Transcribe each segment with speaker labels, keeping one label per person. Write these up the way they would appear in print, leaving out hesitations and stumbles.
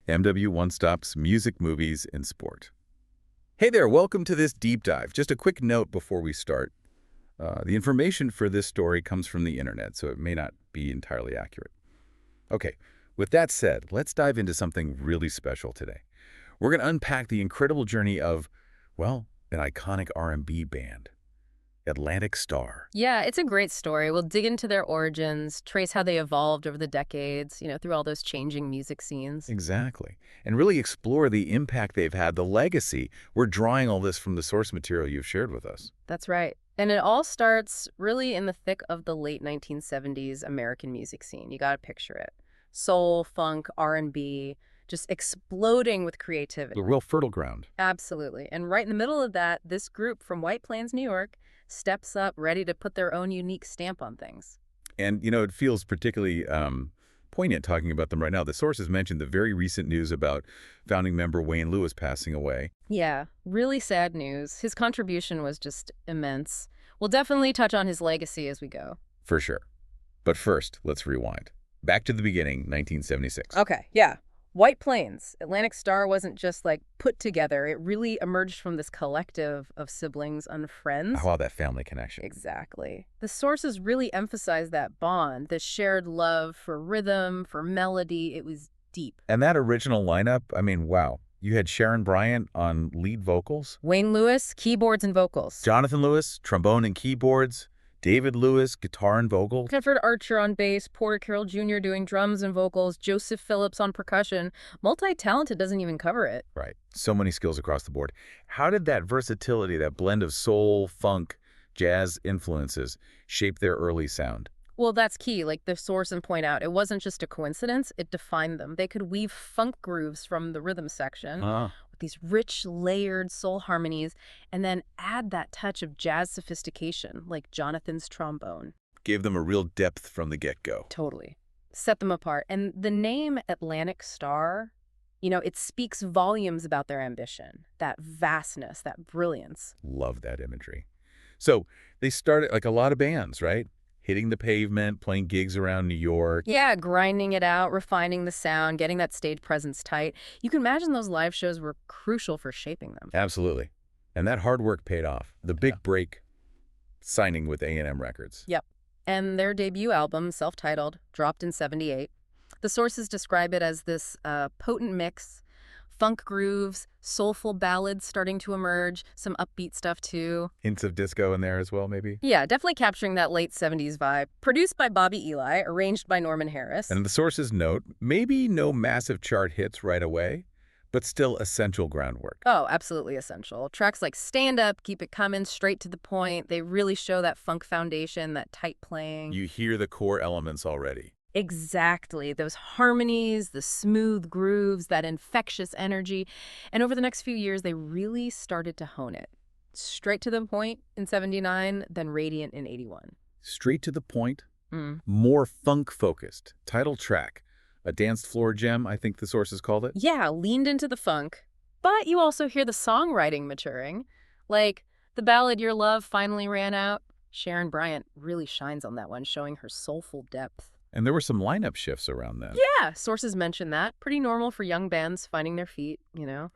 Speaker 1: MW One Stop's music, movies, and sport. Hey there, welcome to this deep dive. Just a quick note before we start. The information for this story comes from the internet, so it may not be entirely accurate. Okay, with that said, let's dive into something really special today. We're going to unpack the incredible journey of, well, an iconic R&B band, Atlantic Starr.
Speaker 2: Yeah, it's a great story. We'll dig into their origins, trace how they evolved over the decades, through all those changing music scenes.
Speaker 1: Exactly. And really explore the impact they've had, the legacy. We're drawing all this from the source material you've shared with us.
Speaker 2: That's right. And it all starts really in the thick of the late 1970s American music scene. You got to picture it. Soul, funk, R&B, just exploding with creativity.
Speaker 1: The real fertile ground.
Speaker 2: Absolutely. And right in the middle of that, this group from White Plains, New York, steps up ready to put their own unique stamp on things.
Speaker 1: And, it feels particularly poignant talking about them right now. The sources mentioned the very recent news about founding member Wayne Lewis passing away.
Speaker 2: Yeah, really sad news. His contribution was just immense. We'll definitely touch on his legacy as we go.
Speaker 1: For sure. But first, let's rewind. Back to the beginning, 1976.
Speaker 2: Okay, yeah. White Plains. Atlantic Starr wasn't just put together. It really emerged from this collective of siblings and friends.
Speaker 1: How about that family connection?
Speaker 2: Exactly. The sources really emphasized that bond, this shared love for rhythm, for melody. It was deep.
Speaker 1: And that original lineup, wow. You had Sharon Bryant on lead vocals.
Speaker 2: Wayne Lewis, keyboards and vocals.
Speaker 1: Jonathan Lewis, trombone and keyboards. David Lewis, guitar and vocals.
Speaker 2: Clifford Archer on bass, Porter Carroll Jr. doing drums and vocals, Joseph Phillips on percussion. Multi-talented doesn't even cover it.
Speaker 1: Right. So many skills across the board. How did that versatility, that blend of soul, funk, jazz influences shape their early sound?
Speaker 2: Well, that's key. The sources point out, it wasn't just a coincidence. It defined them. They could weave funk grooves from the rhythm section with these rich, layered soul harmonies, and then add that touch of jazz sophistication, like Jonathan's trombone.
Speaker 1: Gave them a real depth from the get-go.
Speaker 2: Totally. Set them apart. And the name Atlantic Starr, it speaks volumes about their ambition, that vastness, that brilliance.
Speaker 1: Love that imagery. So they started like a lot of bands, right? Hitting the pavement, playing gigs around New York.
Speaker 2: Yeah, grinding it out, refining the sound, getting that stage presence tight. You can imagine those live shows were crucial for shaping them.
Speaker 1: Absolutely. And that hard work paid off. The big break, signing with A&M Records.
Speaker 2: Yep. And their debut album, self-titled, dropped in '78. The sources describe it as this potent mix, funk grooves, soulful ballads starting to emerge, some upbeat stuff too.
Speaker 1: Hints of disco in there as well, maybe?
Speaker 2: Yeah, definitely capturing that late 70s vibe. Produced by Bobby Eli, arranged by Norman Harris.
Speaker 1: And the sources note, maybe no massive chart hits right away, but still essential groundwork.
Speaker 2: Oh, absolutely essential. Tracks like Stand Up, Keep It Comin', straight to the point. They really show that funk foundation, that tight playing.
Speaker 1: You hear the core elements already.
Speaker 2: Exactly. Those harmonies, the smooth grooves, that infectious energy. And over the next few years, they really started to hone it. Straight to the point in '79, then radiant in '81.
Speaker 1: Straight to the point, more funk-focused. Title track, a dance floor gem, I think the sources called it.
Speaker 2: Yeah, leaned into the funk. But you also hear the songwriting maturing. Like the ballad Your Love Finally Ran Out. Sharon Bryant really shines on that one, showing her soulful depth.
Speaker 1: And there were some lineup shifts around then.
Speaker 2: Yeah, sources mention that. Pretty normal for young bands finding their feet,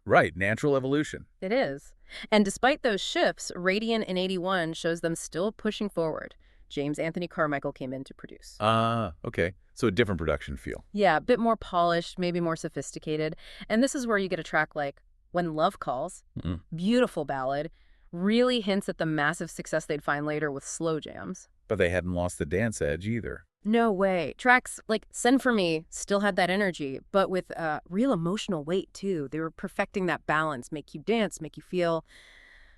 Speaker 1: Right, natural evolution.
Speaker 2: It is. And despite those shifts, Radiant in '81 shows them still pushing forward. James Anthony Carmichael came in to produce.
Speaker 1: Okay. So a different production feel.
Speaker 2: Yeah, a bit more polished, maybe more sophisticated. And this is where you get a track like When Love Calls, beautiful ballad, really hints at the massive success they'd find later with slow jams.
Speaker 1: But they hadn't lost the dance edge either.
Speaker 2: No way. Tracks like Send For Me still had that energy, but with real emotional weight, too. They were perfecting that balance, make you dance, make you feel...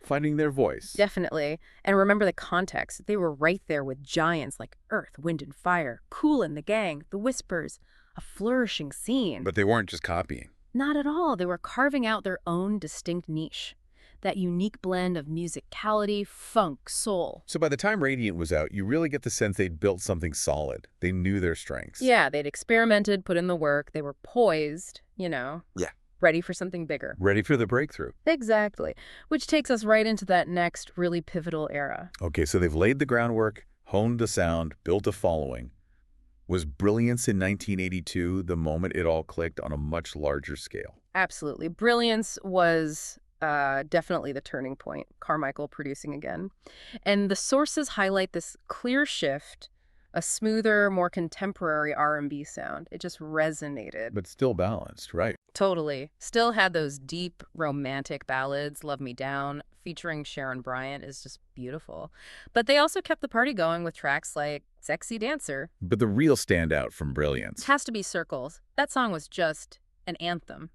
Speaker 1: Finding their voice.
Speaker 2: Definitely. And remember the context. They were right there with giants like Earth, Wind and Fire, Kool and the Gang, The Whispers, a flourishing scene.
Speaker 1: But they weren't just copying.
Speaker 2: Not at all. They were carving out their own distinct niche. That unique blend of musicality, funk, soul.
Speaker 1: So by the time Radiant was out, you really get the sense they'd built something solid. They knew their strengths.
Speaker 2: Yeah, they'd experimented, put in the work. They were poised,
Speaker 1: Yeah.
Speaker 2: ready for something bigger.
Speaker 1: Ready for the breakthrough.
Speaker 2: Exactly. Which takes us right into that next really pivotal era.
Speaker 1: Okay, so they've laid the groundwork, honed the sound, built a following. Was Brilliance in 1982 the moment it all clicked on a much larger scale?
Speaker 2: Absolutely. Brilliance was definitely the turning point, Carmichael producing again. And the sources highlight this clear shift, a smoother, more contemporary R&B sound. It just resonated.
Speaker 1: But still balanced, right?
Speaker 2: Totally. Still had those deep, romantic ballads. Love Me Down, featuring Sharon Bryant, is just beautiful. But they also kept the party going with tracks like Sexy Dancer.
Speaker 1: But the real standout from Brilliance.
Speaker 2: Has to be Circles. That song was just an anthem.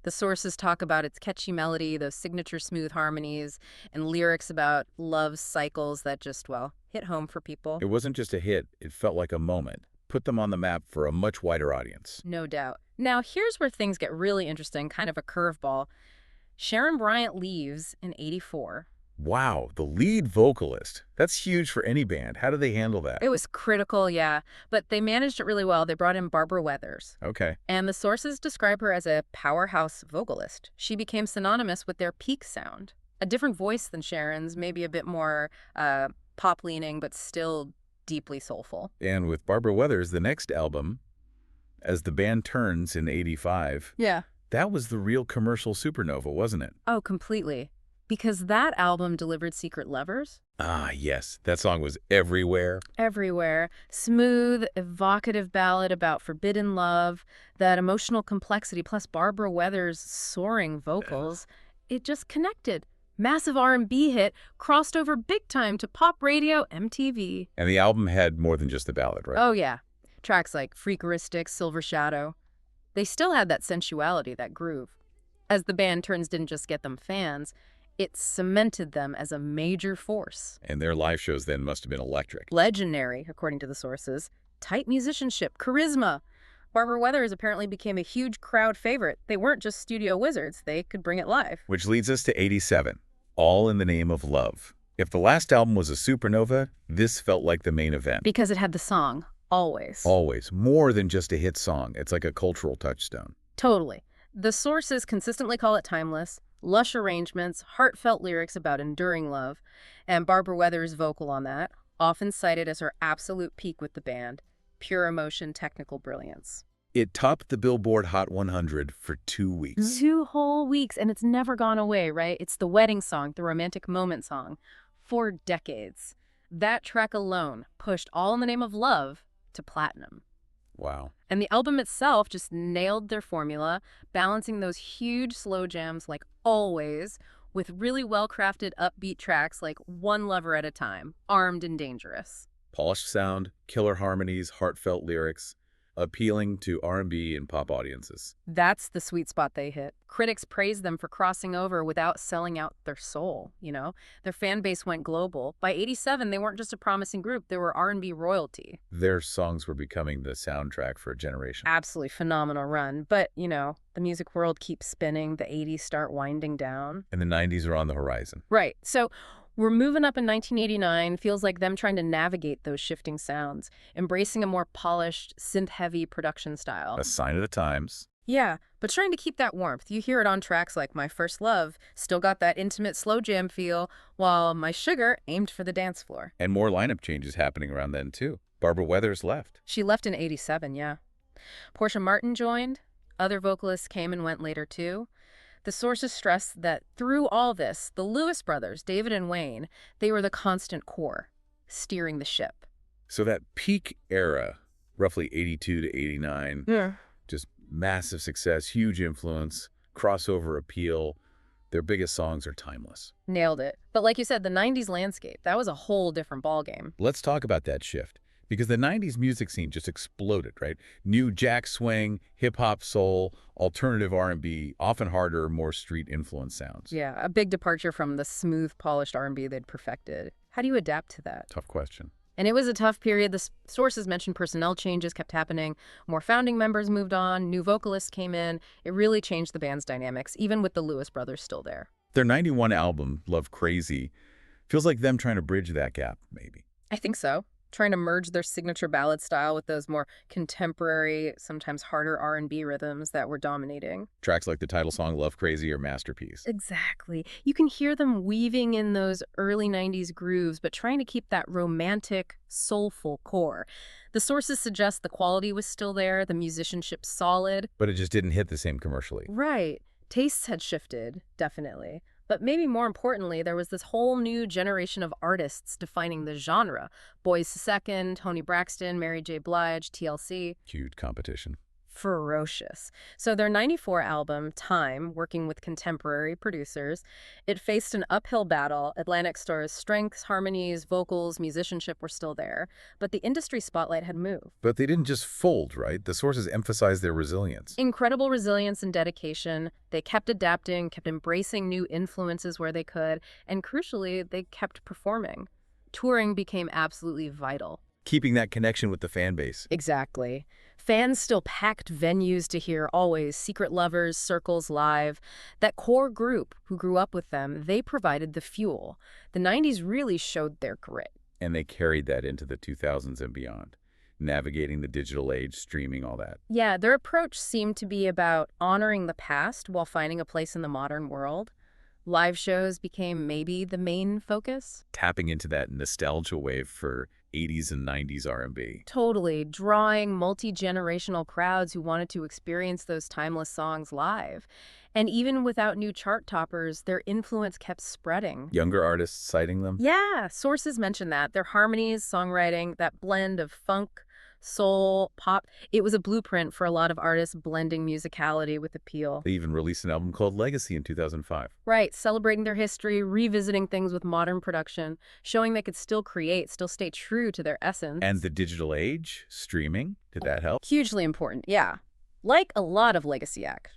Speaker 2: The sources talk about its catchy melody, those signature smooth harmonies, and lyrics about love cycles that just, well, hit home for people.
Speaker 1: It wasn't just a hit, it felt like a moment. Put them on the map for a much wider audience.
Speaker 2: No doubt. Now, here's where things get really interesting, kind of a curveball. Sharon Bryant leaves in '84.
Speaker 1: Wow, the lead vocalist. That's huge for any band. How do they handle that?
Speaker 2: It was critical, yeah, but they managed it really well. They brought in Barbara Weathers.
Speaker 1: Okay.
Speaker 2: And the sources describe her as a powerhouse vocalist. She became synonymous with their peak sound. A different voice than Sharon's, maybe a bit more pop-leaning, but still deeply soulful.
Speaker 1: And with Barbara Weathers, the next album, As the Band Turns in '85,
Speaker 2: Yeah.
Speaker 1: that was the real commercial supernova, wasn't it?
Speaker 2: Oh, completely. Because that album delivered Secret Lovers.
Speaker 1: Ah, yes. That song was everywhere.
Speaker 2: Everywhere. Smooth, evocative ballad about forbidden love, that emotional complexity, plus Barbara Weathers' soaring vocals. It just connected. Massive R&B hit, crossed over big time to pop radio, MTV.
Speaker 1: And the album had more than just a ballad, right?
Speaker 2: Oh, yeah. Tracks like Freakeristics, Silver Shadow. They still had that sensuality, that groove. As the Band Turns didn't just get them fans, it cemented them as a major force.
Speaker 1: And their live shows then must have been electric.
Speaker 2: Legendary, according to the sources. Tight musicianship, charisma. Barbara Weathers apparently became a huge crowd favorite. They weren't just studio wizards. They could bring it live.
Speaker 1: Which leads us to '87, All in the Name of Love. If the last album was a supernova, this felt like the main event.
Speaker 2: Because it had the song, Always.
Speaker 1: Always. More than just a hit song. It's like a cultural touchstone.
Speaker 2: Totally. The sources consistently call it timeless. Lush arrangements, heartfelt lyrics about enduring love, and Barbara Weathers' vocal on that, often cited as her absolute peak with the band. Pure emotion, technical brilliance.
Speaker 1: It topped the Billboard Hot 100 for 2 weeks.
Speaker 2: 2 whole weeks, and it's never gone away, right? It's the wedding song, the romantic moment song, for decades. That track alone pushed All in the Name of Love to platinum.
Speaker 1: Wow.
Speaker 2: And the album itself just nailed their formula, balancing those huge slow jams like Always with really well-crafted upbeat tracks like One Lover at a Time, Armed and Dangerous.
Speaker 1: Polished sound, killer harmonies, heartfelt lyrics, appealing to R&B and pop audiences.
Speaker 2: That's the sweet spot they hit. Critics praised them for crossing over without selling out their soul, you know? Their fan base went global. By '87, they weren't just a promising group, they were R&B royalty.
Speaker 1: Their songs were becoming the soundtrack for a generation.
Speaker 2: Absolutely phenomenal run. But, you know, the music world keeps spinning, the '80s start winding down.
Speaker 1: And the '90s are on the horizon.
Speaker 2: Right. So we're moving up in 1989, feels like them trying to navigate those shifting sounds, embracing a more polished, synth-heavy production style.
Speaker 1: A sign of the times.
Speaker 2: Yeah, but trying to keep that warmth. You hear it on tracks like My First Love, still got that intimate slow jam feel, while My Sugar aimed for the dance floor.
Speaker 1: And more lineup changes happening around then, too. Barbara Weathers left.
Speaker 2: She left in '87, yeah. Portia Martin joined. Other vocalists came and went later, too. The sources stress that through all this, the Lewis brothers, David and Wayne, they were the constant core, steering the ship.
Speaker 1: So that peak era, roughly '82 to '89, just massive success, huge influence, crossover appeal. Their biggest songs are timeless.
Speaker 2: Nailed it. But like you said, the '90s landscape, that was a whole different ballgame.
Speaker 1: Let's talk about that shift. Because the '90s music scene just exploded, right? New jack swing, hip-hop soul, alternative R&B, often harder, more street-influenced sounds.
Speaker 2: Yeah, a big departure from the smooth, polished R&B they'd perfected. How do you adapt to that?
Speaker 1: Tough question.
Speaker 2: And it was a tough period. The sources mentioned personnel changes kept happening. More founding members moved on. New vocalists came in. It really changed the band's dynamics, even with the Lewis brothers still there.
Speaker 1: Their '91 album, Love Crazy, feels like them trying to bridge that gap, maybe.
Speaker 2: I think so. trying to merge their signature ballad style with those more contemporary, sometimes harder R&B rhythms that were dominating.
Speaker 1: Tracks like the title song Love Crazy or Masterpiece.
Speaker 2: Exactly. You can hear them weaving in those early 90s grooves, but trying to keep that romantic, soulful core. The sources suggest the quality was still there, the musicianship solid.
Speaker 1: But it just didn't hit the same commercially.
Speaker 2: Right. Tastes had shifted, definitely. But maybe more importantly, there was this whole new generation of artists defining the genre. Boyz II, Toni Braxton, Mary J. Blige, TLC.
Speaker 1: Huge competition.
Speaker 2: Ferocious. So their 94 album, Time, working with contemporary producers, it faced an uphill battle. Atlantic Starr's strengths, harmonies, vocals, musicianship were still there, but the industry spotlight had moved.
Speaker 1: But they didn't just fold, right? The sources emphasized their resilience.
Speaker 2: Incredible resilience and dedication. They kept adapting, kept embracing new influences where they could, and crucially, they kept performing. Touring became absolutely vital.
Speaker 1: Keeping that connection with the fan base.
Speaker 2: Exactly. Fans still packed venues to hear Always, Secret Lovers, Circles live. That core group who grew up with them, they provided the fuel. The 90s really showed their grit.
Speaker 1: And they carried that into the 2000s and beyond. Navigating the digital age, streaming, all that.
Speaker 2: Yeah, their approach seemed to be about honoring the past while finding a place in the modern world. Live shows became maybe the main focus.
Speaker 1: Tapping into that nostalgia wave for 80s and 90s R&B.
Speaker 2: Totally, drawing multi-generational crowds who wanted to experience those timeless songs live. And even without new chart toppers, their influence kept spreading.
Speaker 1: Younger artists citing them?
Speaker 2: Yeah, sources mention that. Their harmonies, songwriting, that blend of funk, soul, pop, it was a blueprint for a lot of artists blending musicality with appeal.
Speaker 1: They even released an album called Legacy in 2005.
Speaker 2: Right, celebrating their history, revisiting things with modern production, showing they could still create, still stay true to their essence.
Speaker 1: And the digital age, streaming, did that help?
Speaker 2: Hugely important, yeah. Like a lot of legacy acts,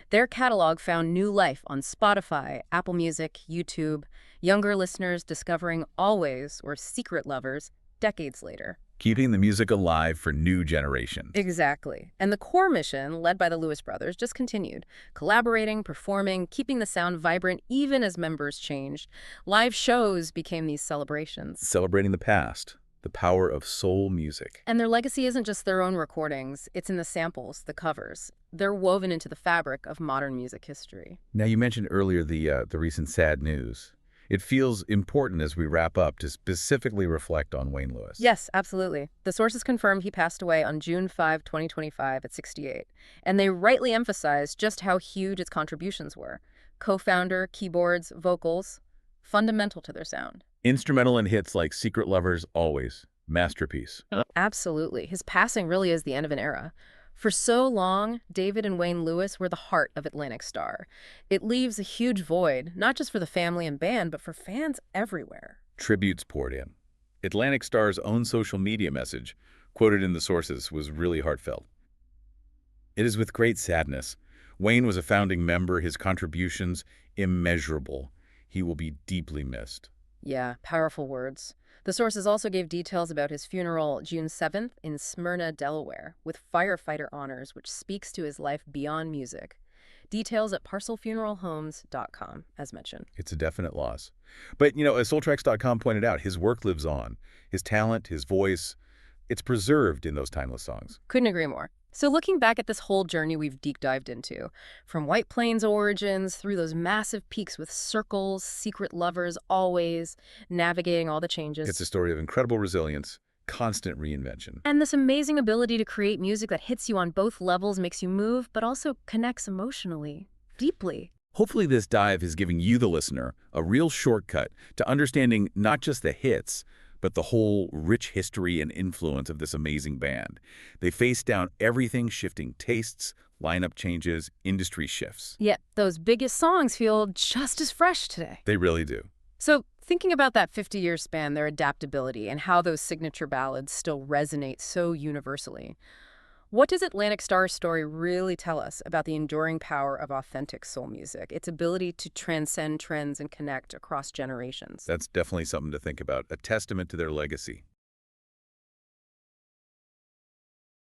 Speaker 2: their catalog found new life on Spotify, Apple Music, YouTube, younger listeners discovering Always or Secret Lovers decades later.
Speaker 1: Keeping the music alive for new generations.
Speaker 2: Exactly. And the core mission, led by the Lewis brothers, just continued. Collaborating, performing, keeping the sound vibrant even as members changed. Live shows became these celebrations.
Speaker 1: Celebrating the past, the power of soul music.
Speaker 2: And their legacy isn't just their own recordings. It's in the samples, the covers. They're woven into the fabric of modern music history.
Speaker 1: Now, you mentioned earlier the recent sad news. It feels important as we wrap up to specifically reflect on Wayne Lewis.
Speaker 2: Yes, absolutely. The sources confirmed he passed away on June 5, 2025 at 68. And they rightly emphasized just how huge his contributions were. Co-founder, keyboards, vocals, fundamental to their sound.
Speaker 1: Instrumental in hits like Secret Lovers, Always, Masterpiece.
Speaker 2: Absolutely. His passing really is the end of an era. For so long, David and Wayne Lewis were the heart of Atlantic Starr. It leaves a huge void, not just for the family and band, but for fans everywhere.
Speaker 1: Tributes poured in. Atlantic Starr's own social media message, quoted in the sources, was really heartfelt. It is with great sadness. Wayne was a founding member, his contributions immeasurable. He will be deeply missed.
Speaker 2: Yeah, powerful words. The sources also gave details about his funeral June 7th in Smyrna, Delaware, with firefighter honors, which speaks to his life beyond music. Details at parcelfuneralhomes.com, as mentioned.
Speaker 1: It's a definite loss. But, as soultracks.com pointed out, his work lives on. His talent, his voice, it's preserved in those timeless songs.
Speaker 2: Couldn't agree more. So looking back at this whole journey we've deep dived into, from White Plains origins through those massive peaks with Circles, Secret Lovers, Always, navigating all the changes.
Speaker 1: It's a story of incredible resilience, constant reinvention.
Speaker 2: And this amazing ability to create music that hits you on both levels, makes you move, but also connects emotionally, deeply.
Speaker 1: Hopefully this dive is giving you, the listener, a real shortcut to understanding not just the hits, but the whole rich history and influence of this amazing band. They face down everything, shifting tastes, lineup changes, industry shifts.
Speaker 2: Yet those biggest songs feel just as fresh today.
Speaker 1: They really do.
Speaker 2: So thinking about that 50-year span, their adaptability, and how those signature ballads still resonate so universally, what does Atlantic Starr's story really tell us about the enduring power of authentic soul music, its ability to transcend trends and connect across generations?
Speaker 1: That's definitely something to think about, a testament to their legacy.